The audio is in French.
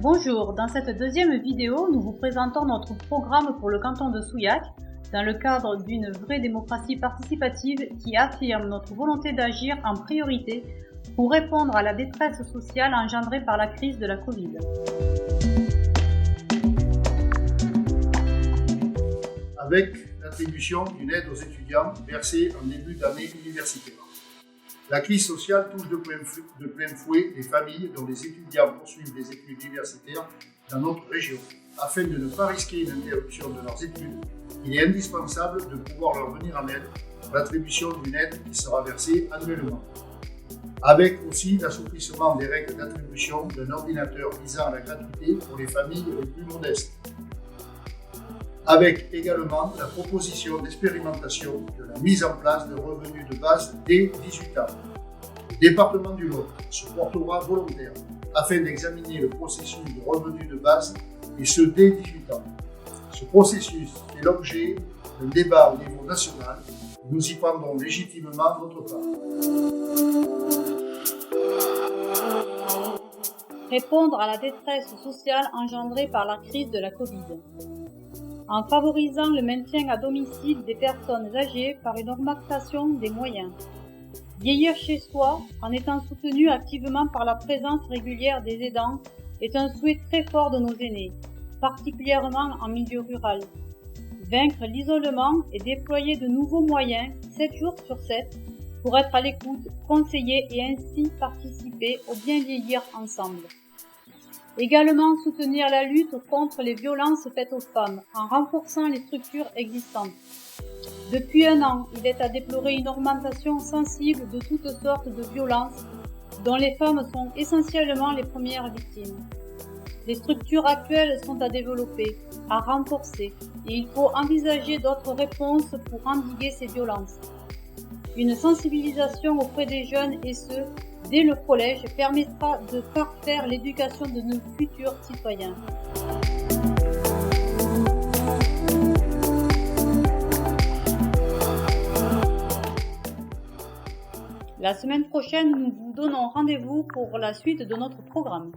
Bonjour, dans cette deuxième vidéo, nous vous présentons notre programme pour le canton de Souillac, dans le cadre d'une vraie démocratie participative qui affirme notre volonté d'agir en priorité pour répondre à la détresse sociale engendrée par la crise de la Covid. Avec l'attribution d'une aide aux étudiants versée en début d'année universitaire. La crise sociale touche de plein fouet les familles dont les étudiants poursuivent des études universitaires dans notre région. Afin de ne pas risquer une interruption de leurs études, il est indispensable de pouvoir leur venir en aide pour l'attribution d'une aide qui sera versée annuellement. Avec aussi l'assouplissement des règles d'attribution d'un ordinateur visant à la gratuité pour les familles les plus modestes. Avec également la proposition d'expérimentation de la mise en place de revenus de base dès 18 ans. Le département du Lot se portera volontaire afin d'examiner le processus de revenus de base et ce dès 18 ans. Ce processus fait l'objet d'un débat au niveau national et nous y prendrons légitimement notre part. Répondre à la détresse sociale engendrée par la crise de la Covid. En favorisant le maintien à domicile des personnes âgées par une augmentation des moyens. Vieillir chez soi, en étant soutenu activement par la présence régulière des aidants, est un souhait très fort de nos aînés, particulièrement en milieu rural. Vaincre l'isolement et déployer de nouveaux moyens, 7 jours sur 7, pour être à l'écoute, conseiller et ainsi participer au bien vieillir ensemble. Également soutenir la lutte contre les violences faites aux femmes en renforçant les structures existantes. Depuis 1 an, il est à déplorer une augmentation sensible de toutes sortes de violences dont les femmes sont essentiellement les premières victimes. Les structures actuelles sont à développer, à renforcer et il faut envisager d'autres réponses pour endiguer ces violences. Une sensibilisation auprès des jeunes et ceux dès le collège permettra de parfaire l'éducation de nos futurs citoyens. La semaine prochaine, nous vous donnons rendez-vous pour la suite de notre programme.